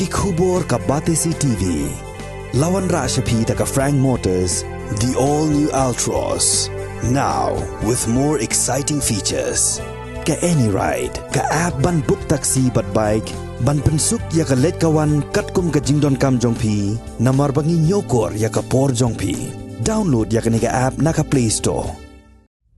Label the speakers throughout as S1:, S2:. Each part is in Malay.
S1: Kikubor ka Batesi TV. Lawan Rashapi taka Frank Motors, the all-new Altros. Now, with more exciting features. Ka any ride, ka app ban book taxi bat bike, ban pensuk ya ka let kawan katkum ka jingdon kam jongpi, namar bangi nyokor ya ka por jongpi. Download ya ka nika app naka Play Store.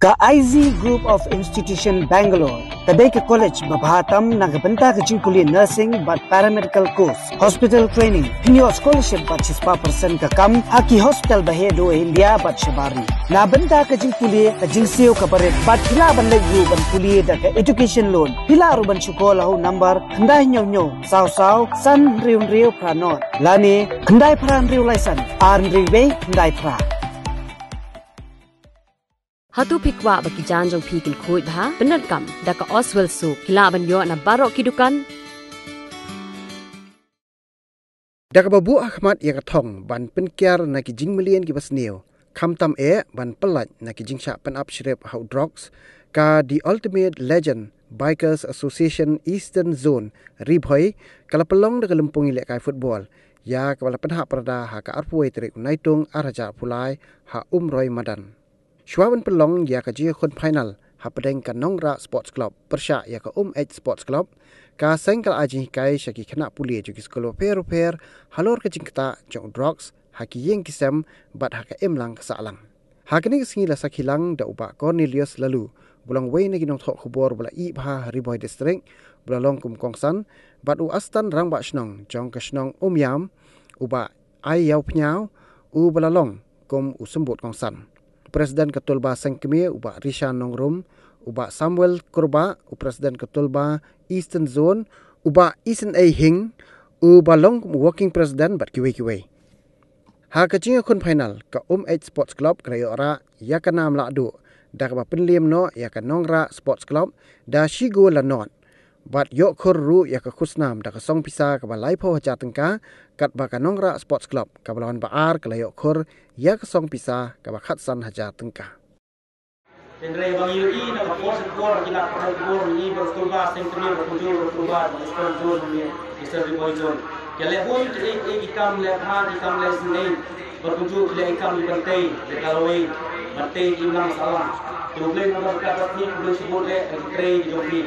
S2: Ka IZ Group of Institution Bangalore, kadai ke college babhatam nagabanta ka jingpuli nursing but paramedical course, hospital training, pinyo scholarship but 6% ka kam, haki hospital bahedo India but shabari. Nabanta ka jingpuli ka jingsiyo ka baret but pila ban layu ban puli da ka education loan. Pila aru ban syukola ho number kandai nyo saw san riu pranot. Lani kandai pran riu laisan, arn riu kandai pra.
S3: Hatu pikwa bagi janjong pikil kuit ha benar kam daka Oswell Soup hilaban yo na barok kidukan
S4: daka babu Ahmad ya katong ban penkiar na kijing million ki basneo kamtam ban pelat na kijing syak pen up shrep how drugs ka the ultimate legend Bikers Association Eastern Zone ribhoi kala pelong daka lempung ilek kai football ya kala penha perda ha ka arpuai trek naitung araja pulai ha umroi madan Shwaban pelong ya ka jia kon final hapedeng ka Nongra Sports Club persya ya ka H Sports Club ka sengkal aji kai syaki kena puli juki skolo per halor ka jingkta jong drugs haki yeng kisem bat haka emlang kesalang hakini kesingi la sakilang da uba Cornelius lalu bulang wei na ginong thok khubor bula I bha Riboy district bula long kum kongsan bat u astan rang ba snong jong ka snong yam uba ai yau pnyau u bula long kum usembut kongsan Presiden Ketulba Sengkemie uba Risha Nongrum, uba Samuel Kurba, Presiden Ketulba Eastern Zone, uba Isen A Hing, uba Long Working President bat kiwe. Ha kacing kun final ka H Sports Club krayo ora ya kana mladu da ka penlim no ya ka Nongra Sports Club da shigo la not. Bat yok khurru ya ka khusnam da ka song pisa ka balai pho cha tengka kat ba ka Nongra Sports Club ka balawan baar ka layok khur ya ka song pisa ka ba khatsan haja tengka
S5: Tendre bang UI na ka force bor gila ka bor ni ba skulba sentri ba kunjur skulba Eastern Zone ni Eastern Riboy Zone kale hon te ikam le ha ikam le snei ba kunjur le ikam li bantei le kaloi bantei imam salam tu le na ka ta ni le sibol le tre jogi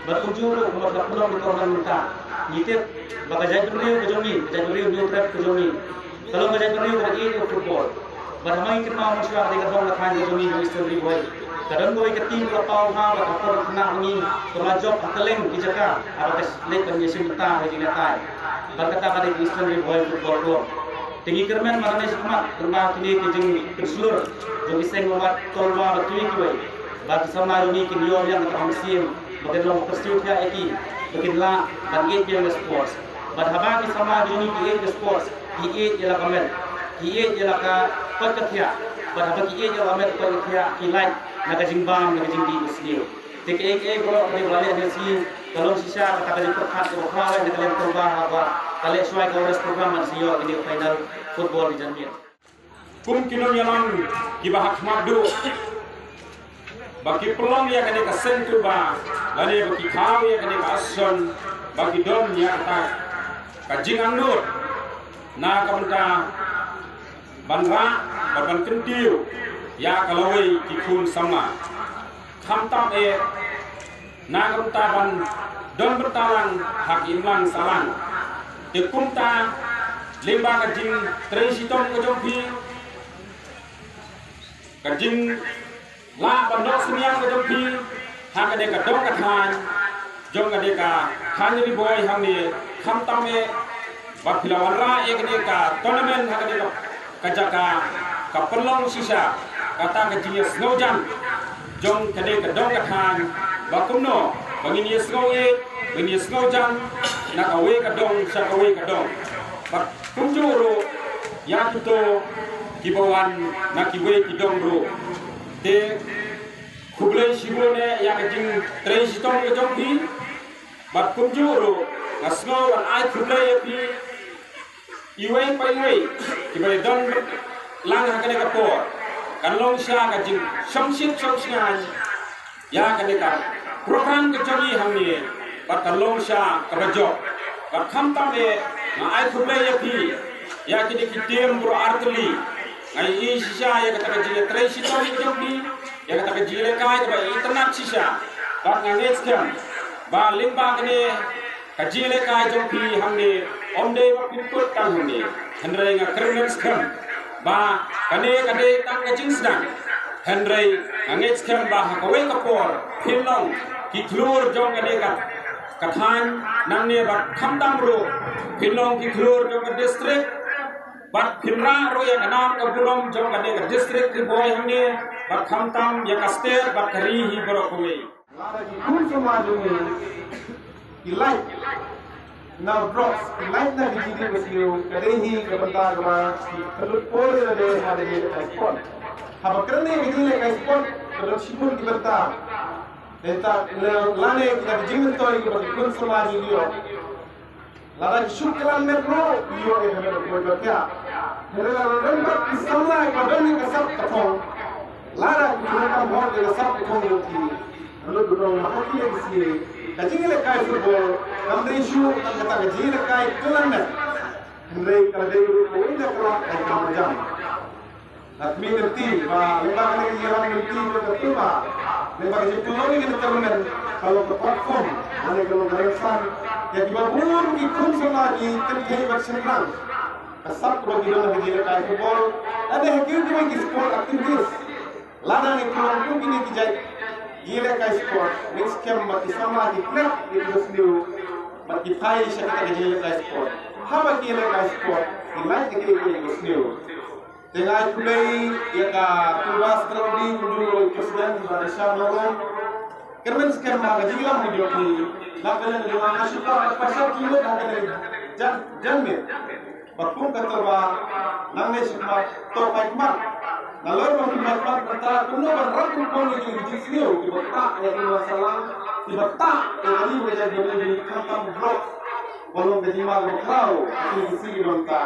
S5: berkunjung ke tempat pulau di korban minta nitip baka jai beriu ke jomi jai beriu dia trap ke jomi kalau jai beriu ke ini football bermain kita masyarakat dengan dong lakan ke jomi di istri boy kadang boy ke tim lapau ha baka por kena ni kemajob akeleng di jaka apa kes lek dan yesin minta di netai berkata pada istri boy football club tinggi kermen mana semat kerma kini ke jeng keselur jomi seng mat tolwa betul kiwai bagi sama jomi kin yo yang kita musim Bagian long pursuit ya eki, bagian la bagian yang sports. Badhaba ki sama joni ki sports, ki ialah kamen, ki ialah ka perkatya. Badhaba ki ialah kamen perkatya ki light naga jingbam naga jingdi isliu. Tik kalau ada balik ada si kalau sisa kata kali perkat berkala naga lem korban apa kali sesuai kongres program siyo ini final football di Jambi.
S6: Kum kilom yalang ki bahak madu. Bagi pelong yang kena kesentuh bah, lalu bagi kau yang kena ason, bagi dom yang tak kajing anggur, nak kamera, banra, ban kentiu, ya kalawai kikun sama, kamtam nak kamera ban dom bertalang hak imlang salang, tekumta lembang kajing transitong kejompi, kajing la bandok semiang ke jompi hang ka deka dong ka than jong ka deka khan ni boy hang ni kham tam me ba philawan ra ek deka tournament hang ka deka kajaka ka perlong sisa kata ka jinya snow jam jong ka deka dong ka than ba kumno bangin ye snow bangin ye snow jam na ka we ka dong sa ka we ka dong ba kumjuro ya to kibawan na ki we ki dong ro de kublai shibone ya kajing transitong ke jompi bat kunjuro asno an ai kublai pi iwei pai wei kibai don lang ha kane ka por kan long sha kajing shamshit shamshan ya kane ka program ke jomi hamni bat kan long sha ka bajo bat kham tam na ai kuble ya pi ya kini kitim bro artli ai i shisha ya kata jile trai shito ni jambi ya kata jile kai ba internet shisha ba nganget skam ba limba kene kajile kai jambi hamne omde ba pinput kan hamne hendrai nga krimen skam ba kane kade tang kajing sedang hendrai nganget skam ba hakawe kapor pinong ki klur jong kade ka kathan namne ba khamdam ro pinong ki klur jong ka district bat pinra ro ya kanam ka bulom jong ka de district ki boy hamne ba khamtam ya ka state ba kari hi bro kome
S7: kun samaju ni ilai now drops ilai na dijidi besliu kare hi ka banta gama kalut pore de hade de spot haba krane gidile ka spot kalut shipur ki banta eta lane kita jingin toy ki kun samaju yo Lara syukran metro iyo yang ada berbuat kaya. Mereka rendah kisahnya kepada kesap ketong. Lara kita mohon kesap ketong lagi. Lalu berdoa mahaki lagi sih. Kaji lekai football. Kami isu kata kaji lekai kelana. Mereka kalau dia berdoa ini kelak kamu jam. Lakmi ngerti, bah lembag ni kira ngerti betul bah. Lembag itu lagi kita teruskan kalau ke platform, mana kalau gerakan yang dibabur ikut selagi terjadi bersenang. Asap kalau kita nak jadi kayak football, ada hakim tu bagi sport aktivis. Lada ni kalau tu kini kijai, gila kayak sport. Next camp bagi sama di klub itu sendiri, bagi pay syarikat gila kayak sport. Haba gila kayak sport, imai gila kayak sendiri. Dengan kulai ya ka tugas terlebih menjadi presiden di Malaysia nolong. Kerana sekarang maga jilam ni dia ni. Nakala dengan asyik pasal kilo ada dari janmir. Bakung katerba nangne sikmat to paikmat. Nalor bang paikmat kata kuno berang pun ni di sini di bata yang masalah di bata yang ini menjadi di kantam blok. Walau berjima lokal di sini banta.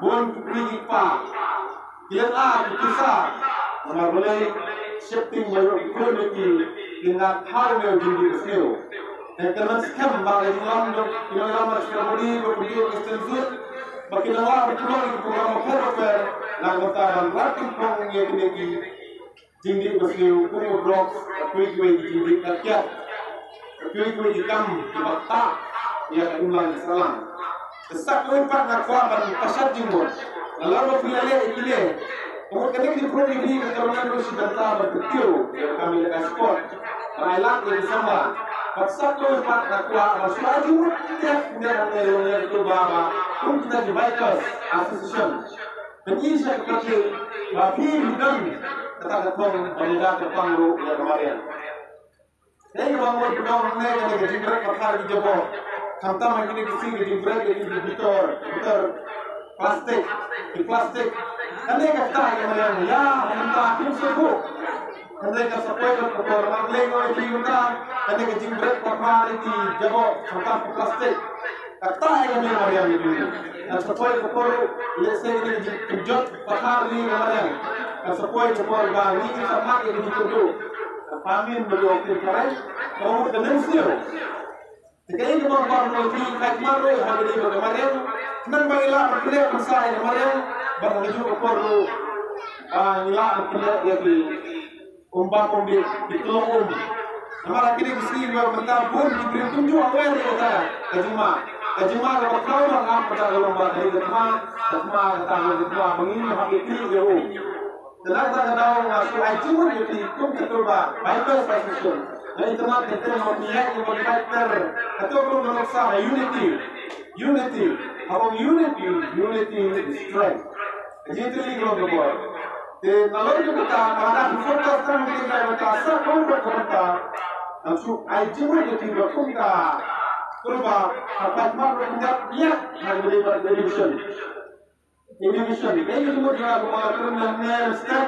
S7: Bukan pergi pa. Yang kisah nama boleh shifting banyak ekonomi dengan hal yang jadi besar. Dan kerana sekarang bagi dalam sekali berpergian ke Stanford, bagi dalam berkeluar program program nak bertahan rakyat pun yang dimiliki jadi besar punya blok kuih jadi rakyat kuih ikam di bata yang ulang selang. Kesak lempar nak kuaban pasar jumur. Lalu pilih pilih. Kamu kena di program ini kerana harus data berkecil. Kami lekas sport. Railat yang sama. Pasal tu empat nakwa rasuaju tiap negara yang itu bawa. Pun kita di Bikers Association. Penyisa kecil. Tapi hidup kata ketong pemuda terpanggu yang kemarin. Saya bangun pegang mereka yang jibrak perkara di Jepang. Kata macam ini kesini jibrak di Victor. Plastik, di plastik. Kami kata yang ya, kita pun sebut. Kami kata supaya kita orang lagi di kita. Kami kecil berat perkara di jabok tentang plastik. Kata yang itu. Dan supaya kita lihat ini dijot perkara di kemarin. Dan supaya kita bagi sama yang dituju. Kami berdoa kepada kamu dengan siapa. Jika ini memang nanti kakmar roh hari ini kemarin, nan bangilah berkelak bersama kemarin berhasil perlu bangilah berkelak lagi umpam di tolong Nama kini mesti dua bentar pun diberi tunjuk awal dia kata kajima kalau kau orang pada lomba dari kajima kata kajima mengini habis ini jauh. Tenang tak tahu ngasul itu jadi kum ketua Bible Association. Dan internet kita mau niat yang berkaitan atau belum merasa unity. Abang unity is strength. Jadi ini kalau berbuat. Dan kalau kita pada fokus kan kita berkasa kau berkata, langsung aja jadi berkumka. Kurba dapat menjadi niat yang berdivision. Indonesia ni, ini semua juga kemarin yang step.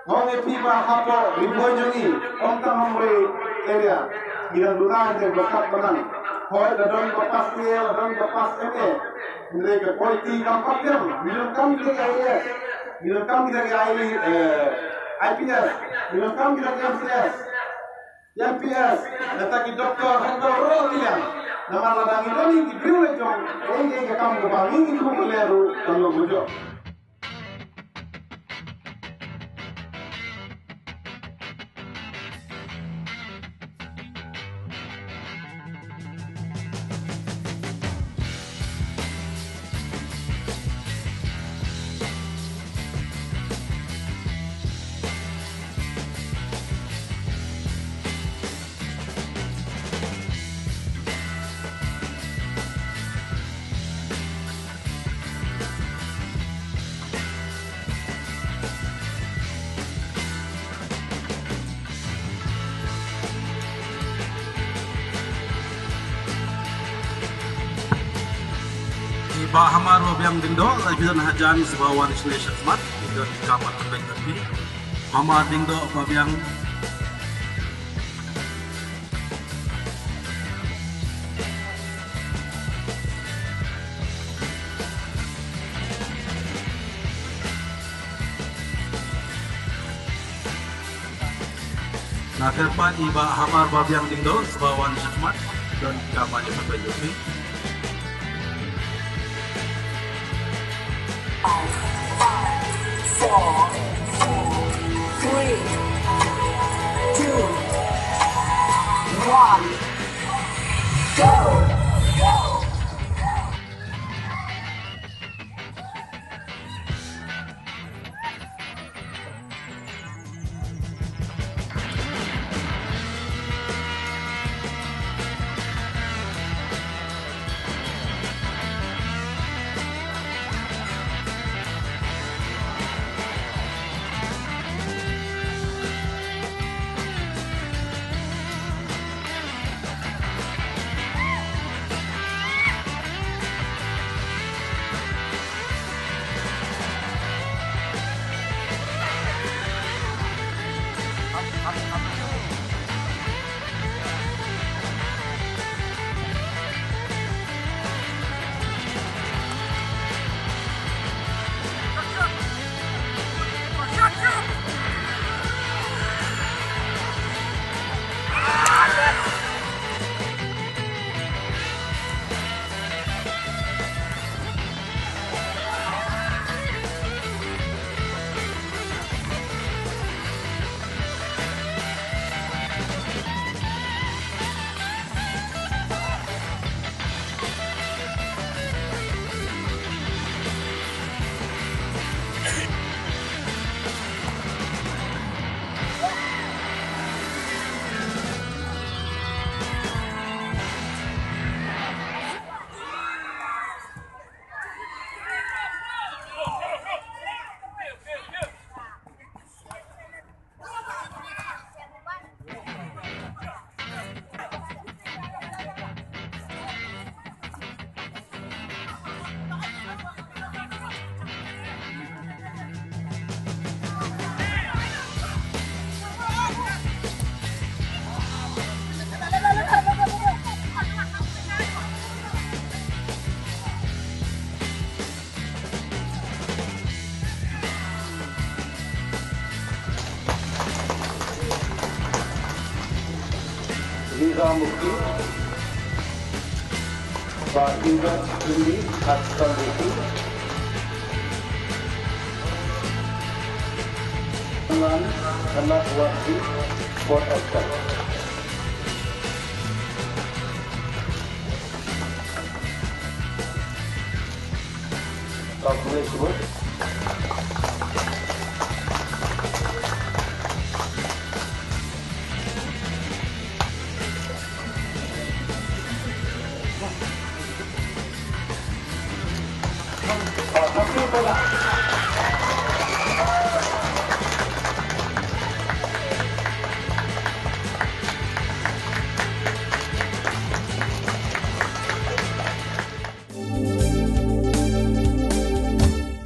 S7: Orang tiba apa ribuan jengi, orang memberi area. Bila dunia yang berkat menang, kau dalam berpas dia, dalam berpas ini. Mereka politik kampanye, bila kami lagi bila kami lagi IPS, bila kami lagi MCS, MPS, letak doktor, hendak orang bilang, nama ladang itu ni dibiu lejong, ini ke kamu bangun itu meleru kalau bujok.
S8: Bahamar Robiang Dingdo, Lajudan Hajan Sebawan Islesia Smart, Dingdo di kamar terbaik tapi Hamar Dingdo Babiang Nah, kedepan Iba Hamar Babiang Dingdo Sebawan Islesia Smart dan kamar terbaik tapi
S9: 4, 3, 2, 1, go!
S7: Mukti, Baginda Hindi Haskal Reti, Anak Wahdi, Port Askal. Calculation.